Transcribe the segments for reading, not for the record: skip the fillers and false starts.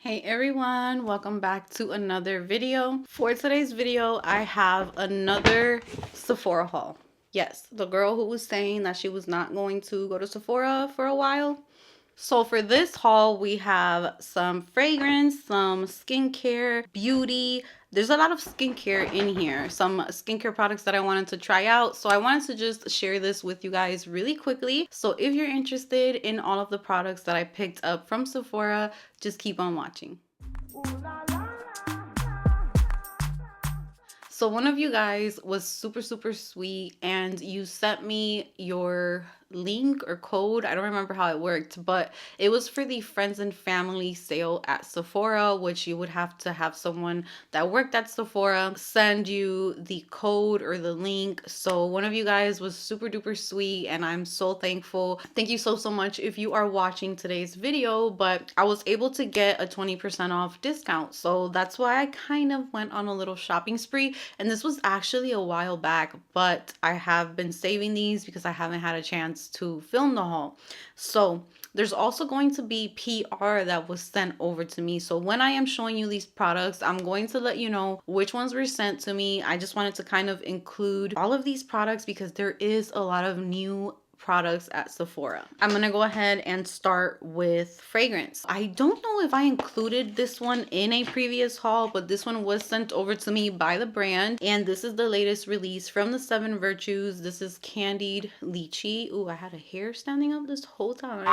Hey everyone, welcome back to another video. For today's video, I have another Sephora haul. Yes, the girl who was saying that she was not going to go to Sephora for a while. So for this haul, we have some fragrance, some skincare, beauty. There's a lot of skincare in here, some skincare products that I wanted to try out. So I wanted to just share this with you guys really quickly. So if you're interested in all of the products that I picked up from Sephora, just keep on watching. So one of you guys was super sweet and you sent me your link or code. I don't remember how it worked, but it was for the friends and family sale at Sephora, which you would have to have someone that worked at Sephora send you the code or the link. So one of you guys was super duper sweet and I'm so thankful. Thank you so much if you are watching today's video, but I was able to get a 20% off discount. So that's why I kind of went on a little shopping spree. And this was actually a while back, but I have been saving these because I haven't had a chance to film the haul. So there's also going to be PR that was sent over to me. So when I am showing you these products, I'm going to let you know which ones were sent to me. I just wanted to kind of include all of these products because there is a lot of new products at Sephora. I'm gonna go ahead and start with fragrance. I don't know if I included this one in a previous haul, but this one was sent over to me by the brand, and this is the latest release from the 7 Virtues. This is Candied Lychee. Ooh, I had a hair standing up this whole time.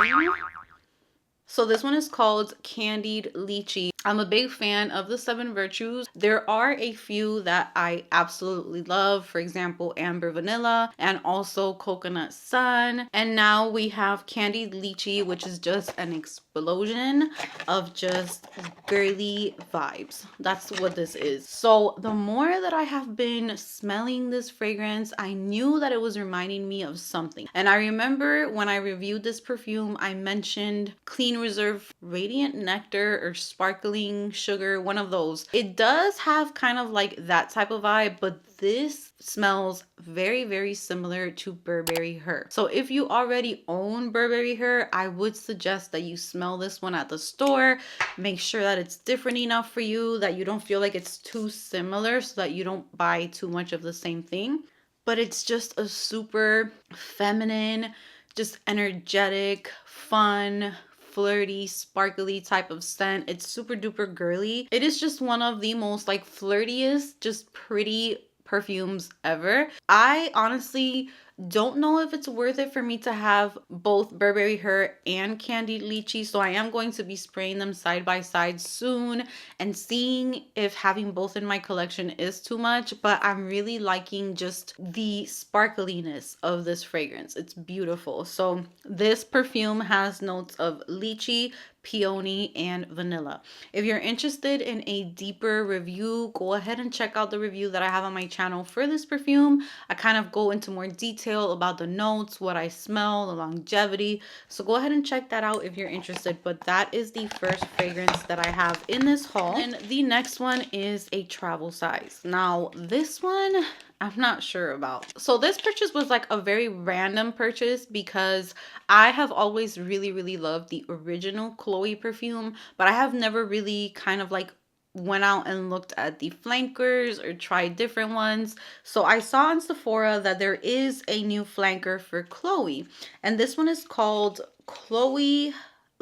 So this one is called Candied Lychee. I'm a big fan of the 7 Virtues. There are a few that I absolutely love. For example, Amber Vanilla and also Coconut Sun. And now we have Candied Lychee, which is just an explosion of just girly vibes. That's what this is. So the more that I have been smelling this fragrance, I knew that it was reminding me of something. And I remember when I reviewed this perfume, I mentioned Clean Reserve Radiant Nectar or Sparkling Sugar, one of those. It does have kind of like that type of vibe, but this smells very similar to Burberry Her. So if you already own Burberry Her, I would suggest that you smell this one at the store. Make sure that it's different enough for you, that you don't feel like it's too similar, so that you don't buy too much of the same thing. But it's just a super feminine, just energetic, fun, flirty, sparkly type of scent. It's super duper girly. It is just one of the most like flirtiest, just pretty perfumes ever. I honestly don't know if it's worth it for me to have both Burberry Her and Candied Lychee, so I am going to be spraying them side by side soon and seeing if having both in my collection is too much, but I'm really liking just the sparkliness of this fragrance. It's beautiful. So this perfume has notes of lychee, peony, and vanilla. If you're interested in a deeper review, go ahead and check out the review that I have on my channel for this perfume. I kind of go into more detail about the notes, what I smell, the longevity. So go ahead and check that out if you're interested. But that is the first fragrance that I have in this haul. And the next one is a travel size. Now, this one I'm not sure about. So this purchase was like a very random purchase because I have always really loved the original Chloe perfume, but I have never really kind of like went out and looked at the flankers or tried different ones. So I saw on Sephora that there is a new flanker for Chloe, and this one is called Chloe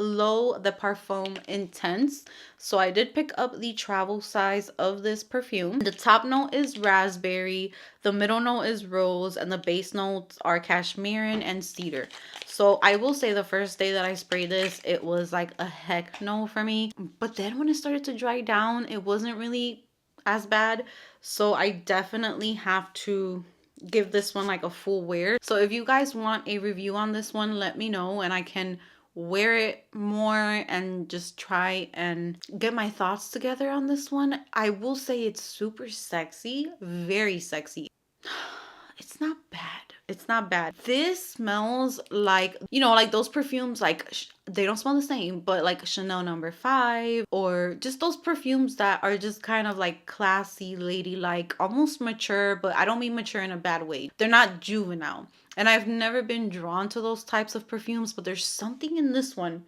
L'Eau de Parfum Intense. So I did pick up the travel size of this perfume. The top note is raspberry, the middle note is rose, and the base notes are cashmere and cedar. So I will say the first day that I sprayed this, it was like a heck no for me. But then when it started to dry down, it wasn't really as bad. So I definitely have to give this one like a full wear. So if you guys want a review on this one, let me know and I can wear it more and just try and get my thoughts together on this one. I will say it's super sexy, very sexy. It's not bad. It's not bad. This smells like, you know, like those perfumes, like they don't smell the same, but like Chanel No. 5 or just those perfumes that are just kind of like classy, ladylike, almost mature, but I don't mean mature in a bad way. They're not juvenile. And I've never been drawn to those types of perfumes, but there's something in this one.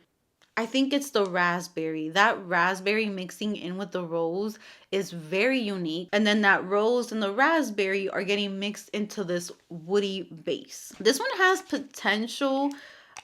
I think it's the raspberry. That raspberry mixing in with the rose is very unique. And then that rose and the raspberry are getting mixed into this woody base. This one has potential,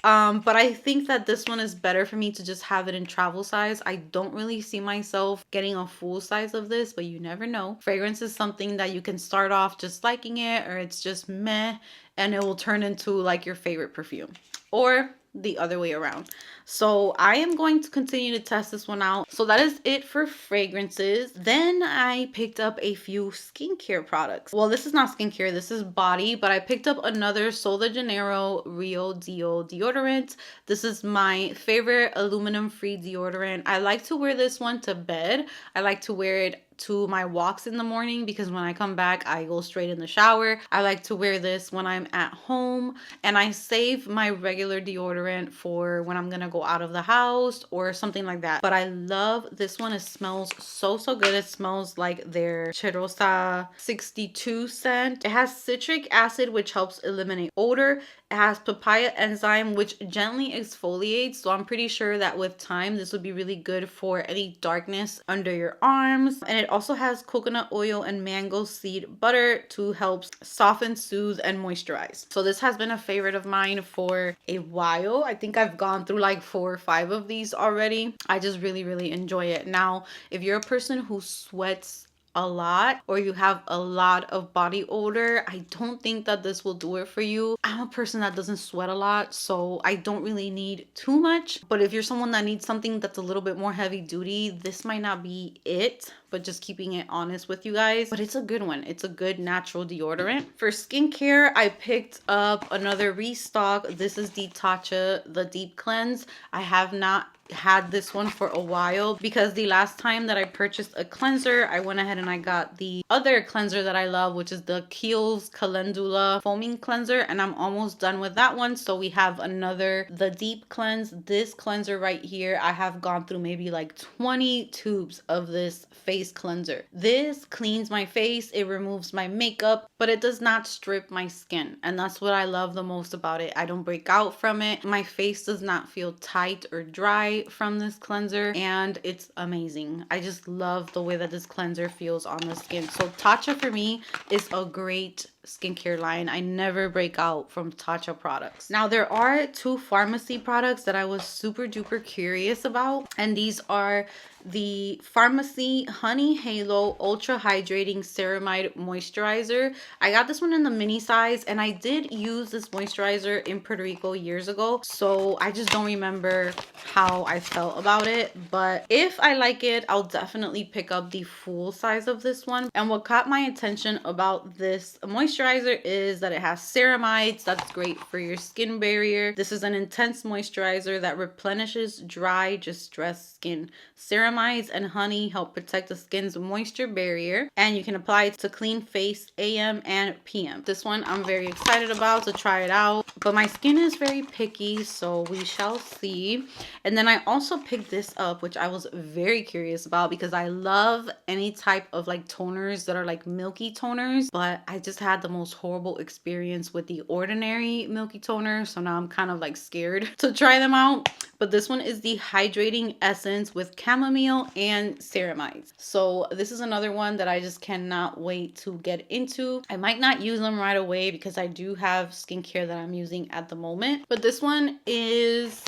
but I think that this one is better for me to just have it in travel size. I don't really see myself getting a full size of this, but you never know. Fragrance is something that you can start off just liking it, or it's just meh, and it will turn into like your favorite perfume. Or the other way around. So I am going to continue to test this one out. So that is it for fragrances. Then I picked up a few skincare products. Well, this is not skincare, this is body, but I picked up another Sol de Janeiro Rio Dio deodorant. This is my favorite aluminum free deodorant. I like to wear this one to bed. I like to wear it to my walks in the morning because when I come back, I go straight in the shower. I like to wear this when I'm at home, and I save my regular deodorant for when I'm gonna go out of the house or something like that. But I love this one. It smells so good. It smells like their Cheirosa 62 scent. It has citric acid, which helps eliminate odor. It has papaya enzyme, which gently exfoliates. So I'm pretty sure that with time, this would be really good for any darkness under your arms. And it also has coconut oil and mango seed butter to help soften, soothe, and moisturize. So this has been a favorite of mine for a while. I think I've gone through like 4 or 5 of these already. I just really enjoy it. Now, if you're a person who sweats a lot or you have a lot of body odor, I don't think that this will do it for you. I'm a person that doesn't sweat a lot, so I don't really need too much. But if you're someone that needs something that's a little bit more heavy duty, this might not be it. But just keeping it honest with you guys, but it's a good one. It's a good natural deodorant. For skincare, I picked up another restock. This is the Tatcha, the Deep Cleanse. I have not had this one for a while because the last time that I purchased a cleanser, I went ahead and I got the other cleanser that I love, which is the Kiehl's Calendula foaming cleanser, and I'm almost done with that one. So we have another, the Deep Cleanse. This cleanser right here, I have gone through maybe like 20 tubes of this face cleanser. This cleans my face, it removes my makeup, but it does not strip my skin, and that's what I love the most about it. I don't break out from it. My face does not feel tight or dry from this cleanser, and it's amazing. I just love the way that this cleanser feels on the skin. So Tatcha for me is a great skincare line. I never break out from Tatcha products. Now there are 2 pharmacy products that I was super duper curious about, and these are the Pharmacy Honey Halo Ultra Hydrating Ceramide Moisturizer. I got this one in the mini size, and I did use this moisturizer in Puerto Rico years ago, so I just don't remember how I felt about it. But if I like it, I'll definitely pick up the full size of this one. And what caught my attention about this moisturizer is that it has ceramides. That's great for your skin barrier. This is an intense moisturizer that replenishes dry, distressed skin. Ceramides and honey help protect the skin's moisture barrier, and you can apply it to clean face AM and PM. This one I'm very excited about to try it out, but my skin is very picky, so we shall see. And then I also picked this up, which I was very curious about because I love any type of like toners that are like milky toners, but I just had the most horrible experience with the ordinary milky toner, so now I'm kind of like scared to try them out. But this one is the Hydrating Essence with chamomile and ceramides. So this is another one that I just cannot wait to get into. I might not use them right away because I do have skincare that I'm using at the moment. But this one is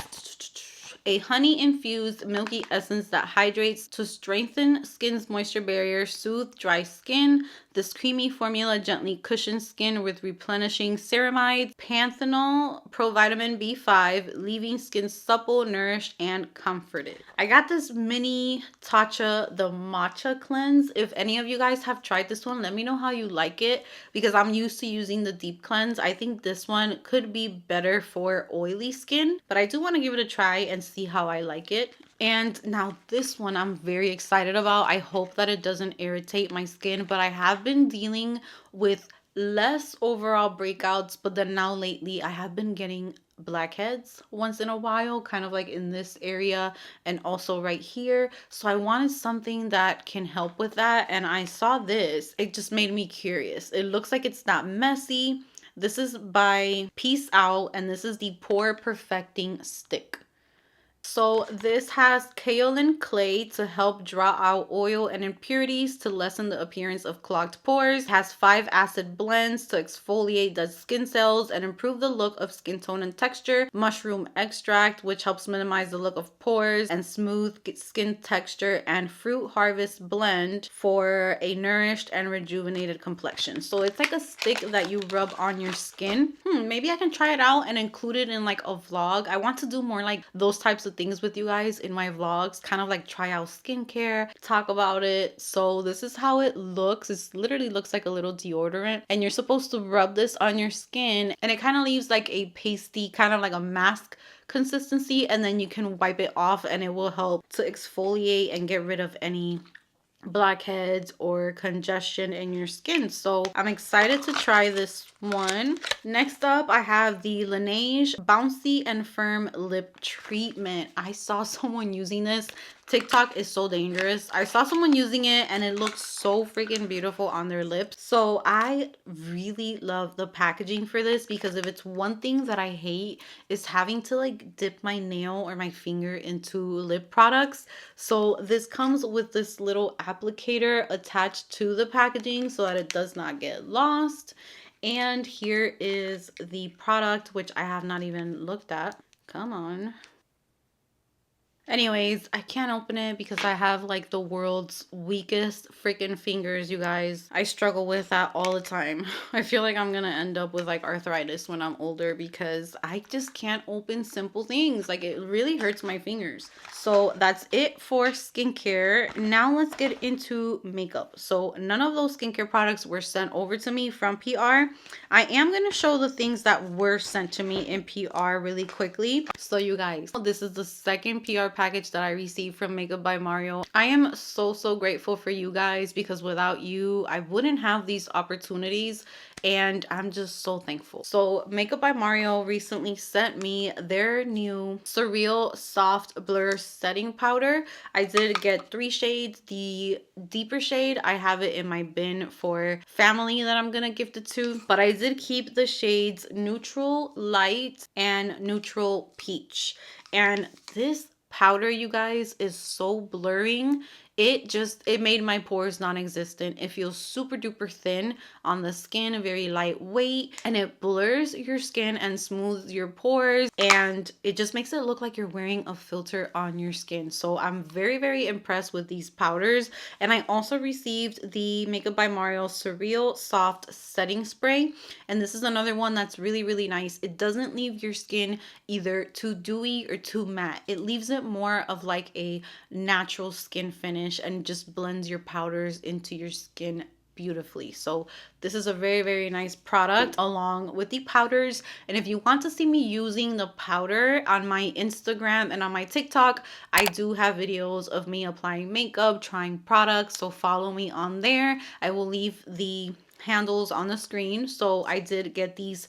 a honey-infused milky essence that hydrates to strengthen skin's moisture barrier, soothe dry skin. This creamy formula gently cushions skin with replenishing ceramides, panthenol, provitamin B5, leaving skin supple, nourished, and comforted. I got this mini Tatcha, the Matcha Cleanse. If any of you guys have tried this one, let me know how you like it because I'm used to using the Deep Cleanse. I think this one could be better for oily skin, but I do want to give it a try and see how I like it. And now this one I'm very excited about. I hope that it doesn't irritate my skin, but I have been dealing with less overall breakouts, but then now lately I have been getting blackheads once in a while, kind of like in this area and also right here. So I wanted something that can help with that, and I saw this. It just made me curious. It looks like it's not messy. This is by Peace Out, and this is the Pore Perfecting Stick. So this has kaolin clay to help draw out oil and impurities to lessen the appearance of clogged pores. It has 5 acid blends to exfoliate dead skin cells and improve the look of skin tone and texture. Mushroom extract, which helps minimize the look of pores and smooth skin texture, and fruit harvest blend for a nourished and rejuvenated complexion. So it's like a stick that you rub on your skin. Maybe I can try it out and include it in like a vlog. I want to do more like those types of things with you guys in my vlogs, kind of like try out skincare, talk about it. So this is how it looks. It literally looks like a little deodorant, and you're supposed to rub this on your skin, and it kind of leaves like a pasty, kind of like a mask consistency, and then you can wipe it off and it will help to exfoliate and get rid of any blackheads or congestion in your skin. So I'm excited to try this one. Next up, I have the Laneige Bouncy and Firm Lip Treatment. I saw someone using this. TikTok is so dangerous. I saw someone using it and it looks so freaking beautiful on their lips. So I really love the packaging for this, because if it's one thing that I hate is having to like dip my nail or my finger into lip products. So this comes with this little applicator attached to the packaging so that it does not get lost. And here is the product, which I have not even looked at. Come on. Anyways, I can't open it because I have like the world's weakest freaking fingers, you guys. I struggle with that all the time. I feel like I'm gonna end up with like arthritis when I'm older because I just can't open simple things. Like it really hurts my fingers. So that's it for skincare. Now let's get into makeup. So none of those skincare products were sent over to me from PR. I am gonna show the things that were sent to me in PR really quickly. So you guys, this is the second PR package that I received from Makeup by Mario. I am so grateful for you guys, because without you I wouldn't have these opportunities, and I'm just so thankful. So Makeup by Mario recently sent me their new Surreal Soft Blur Setting Powder. I did get 3 shades. The deeper shade, I have it in my bin for family that I'm gonna gift it to, but I did keep the shades Neutral Light and Neutral Peach. And this powder, you guys, is so blurring. It made my pores non-existent. It feels super duper thin on the skin, very lightweight, and it blurs your skin and smooths your pores, and it just makes it look like you're wearing a filter on your skin. So I'm very impressed with these powders. And I also received the Makeup by Mario Surreal Soft Setting Spray, and this is another one that's really nice. It doesn't leave your skin either too dewy or too matte. It leaves it more of like a natural skin finish and just blends your powders into your skin beautifully. So this is a very nice product along with the powders. And if you want to see me using the powder on my Instagram and on my TikTok, I do have videos of me applying makeup, trying products, so follow me on there. I will leave the handles on the screen. So I did get these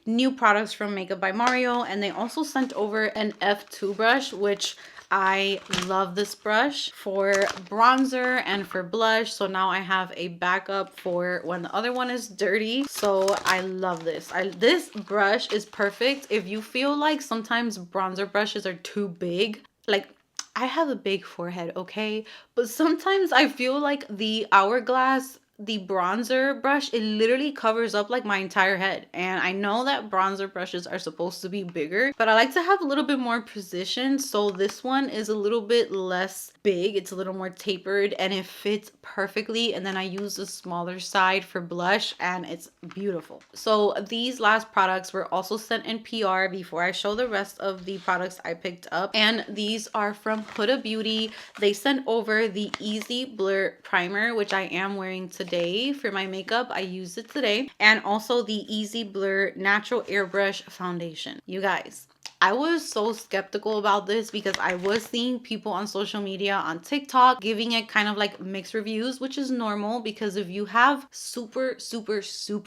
new products from Makeup by Mario, and they also sent over an F2 brush, which I love this brush for bronzer and for blush. So now I have a backup for when the other one is dirty. So I love this. This brush is perfect if you feel like sometimes bronzer brushes are too big. Like, I have a big forehead, okay? But sometimes I feel like the Hourglass, the bronzer brush, it literally covers up like my entire head. And I know that bronzer brushes are supposed to be bigger, but I like to have a little bit more precision. So this one is a little bit less big. It's a little more tapered and it fits perfectly. And then I use the smaller side for blush and it's beautiful. So these last products were also sent in PR before I show the rest of the products I picked up. And these are from Huda Beauty. They sent over the Easy Blur Primer, which I am wearing today for my makeup. I used it today. And also the Easy Blur Natural Airbrush Foundation. You guys, I was so skeptical about this because I was seeing people on social media, on TikTok, giving it kind of like mixed reviews, which is normal because if you have super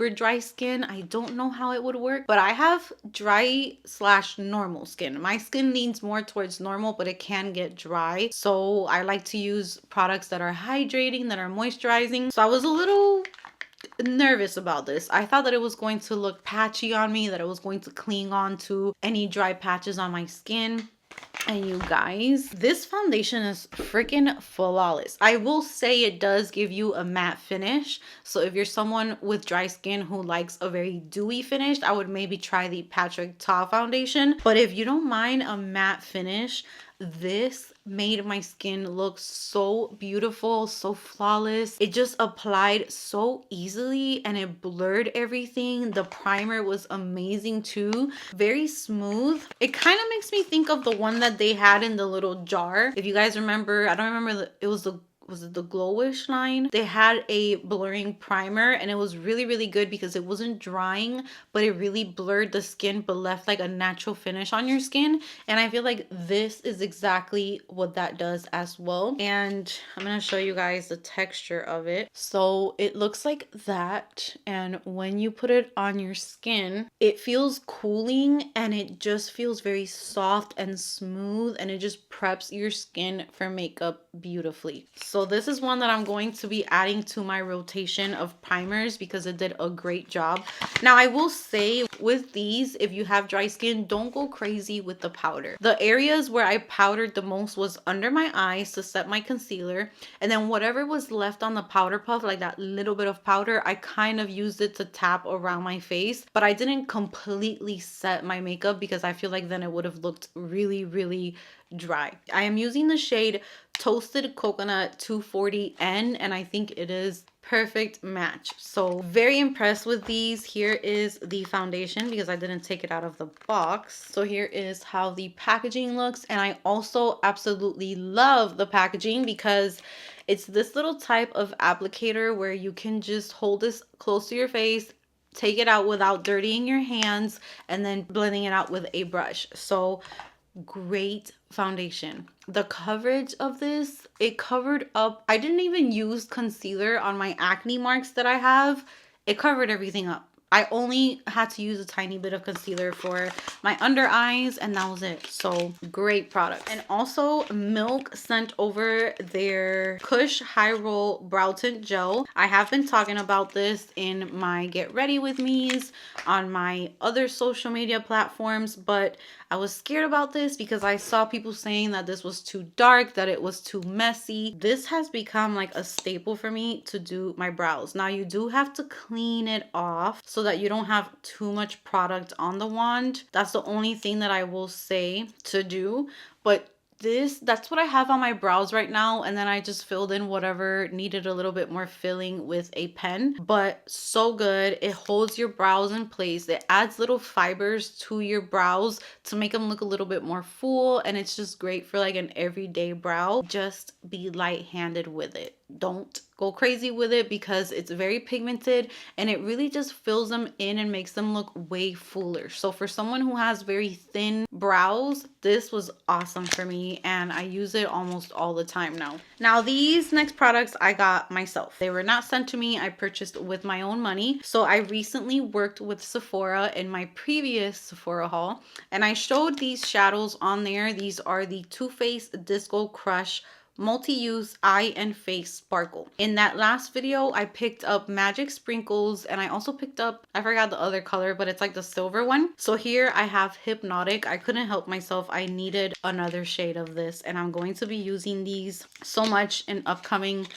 dry skin, I don't know how it would work, but I have dry / normal skin. My skin leans more towards normal, but it can get dry. So I like to use products that are hydrating, that are moisturizing. So I was a little nervous about this. I thought that it was going to look patchy on me, that it was going to cling on to any dry patches on my skin. And you guys, this foundation is freaking flawless. I will say it does give you a matte finish. So if you're someone with dry skin who likes a very dewy finish, I would maybe try the Patrick Ta foundation. But if you don't mind a matte finish, this made my skin look so beautiful, so flawless. It just applied so easily and it blurred everything. The primer was amazing too, very smooth. It kind of makes me think of the one that they had in the little jar. If you guys remember, I don't remember, it was it the Glowish line? They had a blurring primer and it was really, really good because it wasn't drying, but it really blurred the skin but left like a natural finish on your skin. And I feel like this is exactly what that does as well. And I'm gonna show you guys the texture of it. So it looks like that, and when you put it on your skin, it feels cooling and it just feels very soft and smooth, and it just preps your skin for makeup beautifully. So this is one that I'm going to be adding to my rotation of primers because it did a great job. Now I will say with these, if you have dry skin, don't go crazy with the powder. The areas where I powdered the most was under my eyes to set my concealer, and then whatever was left on the powder puff, like that little bit of powder, I kind of used it to tap around my face, but I didn't completely set my makeup because I feel like then it would have looked really, really dry. I am using the shade Toasted Coconut 240N, and I think it is perfect match. So very impressed with these. Here is the foundation because I didn't take it out of the box. So here is how the packaging looks, and I also absolutely love the packaging because it's this little type of applicator where you can just hold this close to your face, take it out without dirtying your hands, and then blending it out with a brush. So great foundation. The coverage of this, it covered up. I didn't even use concealer on my acne marks that I have. It covered everything up. I only had to use a tiny bit of concealer for my under eyes, and that was it. So great product. And also Milk sent over their Kush High Roll Brow Tint Gel. I have been talking about this in my Get Ready With Me's on my other social media platforms, but I was scared about this because I saw people saying that this was too dark, that it was too messy. This has become like a staple for me to do my brows. Now you do have to clean it off so that you don't have too much product on the wand. That's the only thing that I will say to do. But that's what I have on my brows right now, and then I just filled in whatever needed a little bit more filling with a pen. But so good. It holds your brows in place. It adds little fibers to your brows to make them look a little bit more full, and it's just great for like an everyday brow. Just be light-handed with it. Don't go crazy with it because it's very pigmented and it really just fills them in and makes them look way fuller. So for someone who has very thin brows, this was awesome for me, and I use it almost all the time now. Now these next products I got myself. They were not sent to me. I purchased with my own money. So I recently worked with Sephora in my previous Sephora haul, and I showed these shadows on there. These are the Too Faced Disco Crush Multi-Use Eye and Face Sparkle. In that last video, I picked up Magic Sprinkles, and I also picked up, I forgot the other color, but it's like the silver one. So here I have Hypnotic. I couldn't help myself. I needed another shade of this, and I'm going to be using these so much in upcoming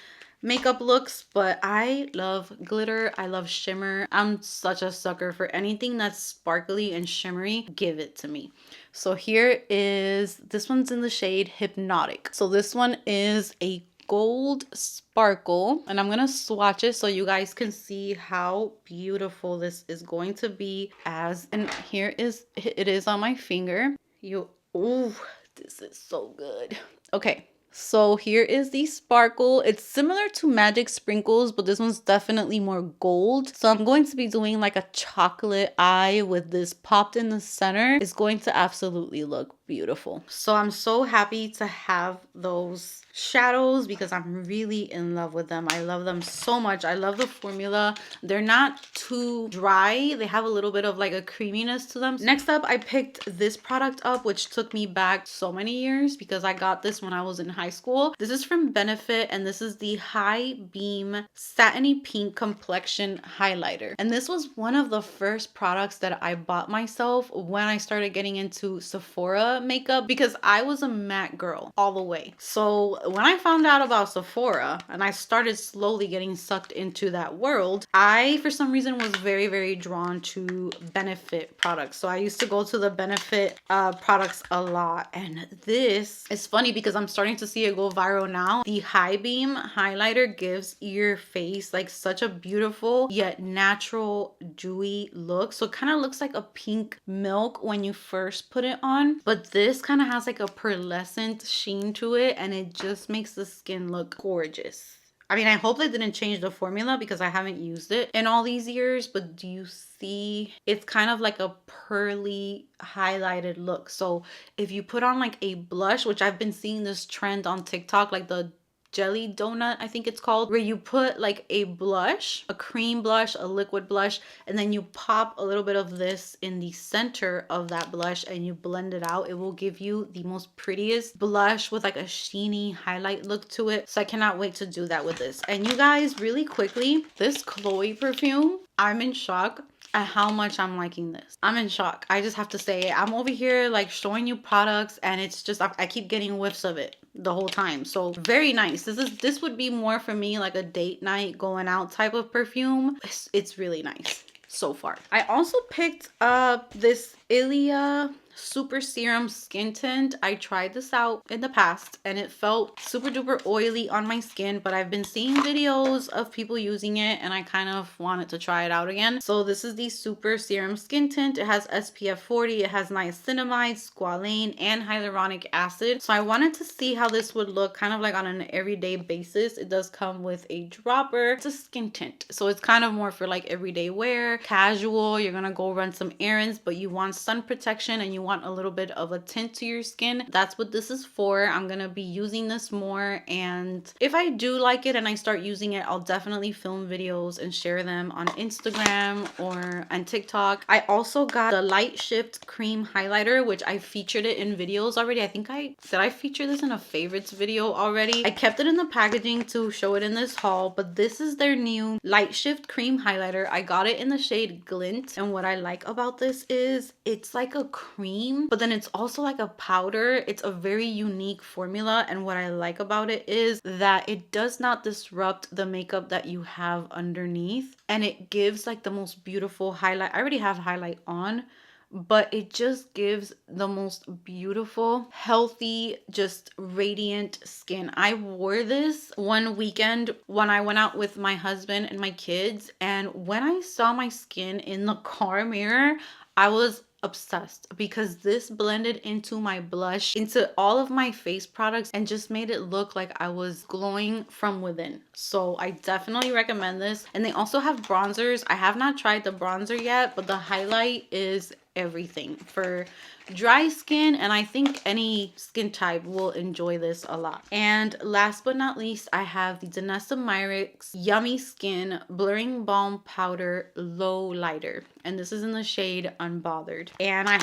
makeup looks. But I love glitter. I love shimmer. I'm such a sucker for anything that's sparkly and shimmery. Give it to me. So here is, this one's in the shade Hypnotic. So this one is a gold sparkle, and I'm gonna swatch it so you guys can see how beautiful this is going to be. And here is, it is on my finger. Ooh, this is so good. Okay. So here is the sparkle. It's similar to Magic Sprinkles, but this one's definitely more gold. So I'm going to be doing like a chocolate eye with this popped in the center. It's going to absolutely look beautiful. So I'm so happy to have those shadows because I'm really in love with them. I love them so much. I love the formula. They're not too dry. They have a little bit of like a creaminess to them. Next up, I picked this product up, which took me back so many years because I got this when I was in high school. This is from Benefit, and this is the High Beam Satiny Pink Complexion Highlighter. And this was one of the first products that I bought myself when I started getting into Sephora. Sephora makeup because I was a matte girl all the way. So when I found out about Sephora and I started slowly getting sucked into that world, I for some reason was very, very drawn to Benefit products. So I used to go to the Benefit products a lot. And this is funny because I'm starting to see it go viral now. The High Beam highlighter gives your face like such a beautiful yet natural dewy look. So it kind of looks like a pink milk when you first put it on, but this kind of has like a pearlescent sheen to it, and it just makes the skin look gorgeous. I mean, I hope they didn't change the formula because I haven't used it in all these years, but do you see? It's kind of like a pearly highlighted look. So if you put on like a blush, which I've been seeing this trend on TikTok, like the jelly donut, I think it's called, where you put like a blush, a cream blush, a liquid blush, and then you pop a little bit of this in the center of that blush and you blend it out. It will give you the most prettiest blush with like a sheeny highlight look to it. So I cannot wait to do that with this. And you guys, really quickly, this Chloe perfume, I'm in shock at how much I'm liking this. I'm in shock. I just have to say it. I'm over here like showing you products and it's just, I keep getting whiffs of it the whole time. So very nice. This would be more for me like a date night going out type of perfume. It's really nice so far. I also picked up this Ilia Super Serum Skin Tint. I tried this out in the past and it felt super duper oily on my skin, but I've been seeing videos of people using it and I kind of wanted to try it out again. So this is the Super Serum Skin Tint. It has SPF 40, it has niacinamide, squalane, and hyaluronic acid. So I wanted to see how this would look kind of like on an everyday basis. It does come with a dropper. It's a skin tint, so it's kind of more for like everyday wear, casual. You're gonna go run some errands, but you want sun protection and you want a little bit of a tint to your skin. That's what this is for. I'm gonna be using this more, and if I do like it and I start using it, I'll definitely film videos and share them on Instagram or on TikTok. I also got the Light Shift Cream Highlighter, which I featured it in videos already. I think I feature this in a favorites video already. I kept it in the packaging to show it in this haul, but this is their new Light Shift Cream Highlighter. I got it in the shade Glint, and what I like about this is it's like a cream, but then it's also like a powder. It's a very unique formula, and what I like about it is that it does not disrupt the makeup that you have underneath, and it gives like the most beautiful highlight. I already have highlight on, but it just gives the most beautiful, healthy, just radiant skin. I wore this one weekend when I went out with my husband and my kids, and when I saw my skin in the car mirror, I was obsessed because this blended into my blush, into all of my face products, and just made it look like I was glowing from within. So I definitely recommend this. And they also have bronzers. I have not tried the bronzer yet, but the highlight is everything for dry skin, and I think any skin type will enjoy this a lot. And last but not least, I have the Danessa Myricks Yummy Skin Blurring Balm Powder Low Lighter, and this is in the shade Unbothered. And I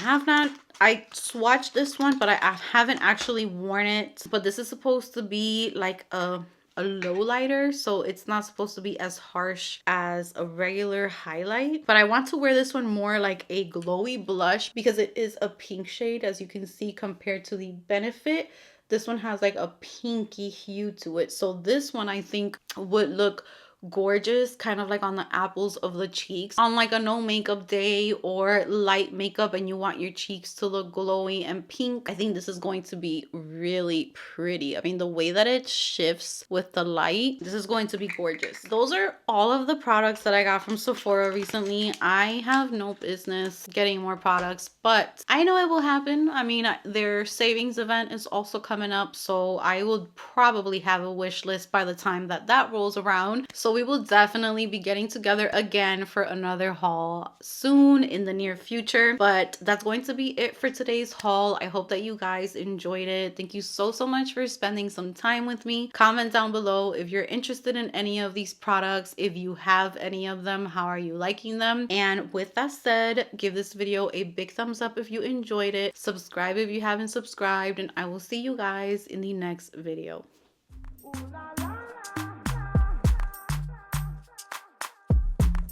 swatched this one, but I haven't actually worn it. But this is supposed to be like a low lighter, so it's not supposed to be as harsh as a regular highlight, but I want to wear this one more like a glowy blush because it is a pink shade, as you can see, compared to the Benefit. This one has like a pinky hue to it, so this one I think would look gorgeous, kind of like on the apples of the cheeks on like a no makeup day or light makeup and you want your cheeks to look glowy and pink. I think this is going to be really pretty. I mean, the way that it shifts with the light, this is going to be gorgeous. Those are all of the products that I got from Sephora recently. I have no business getting more products, but I know it will happen. I mean, their savings event is also coming up, so I will probably have a wish list by the time that rolls around. So we will definitely be getting together again for another haul soon in the near future. But that's going to be it for today's haul. I hope that you guys enjoyed it. Thank you so much for spending some time with me. Comment down below if you're interested in any of these products. If you have any of them, how are you liking them? And with that said, give this video a big thumbs up if you enjoyed it. Subscribe if you haven't subscribed, and I will see you guys in the next video.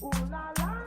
Ooh la la.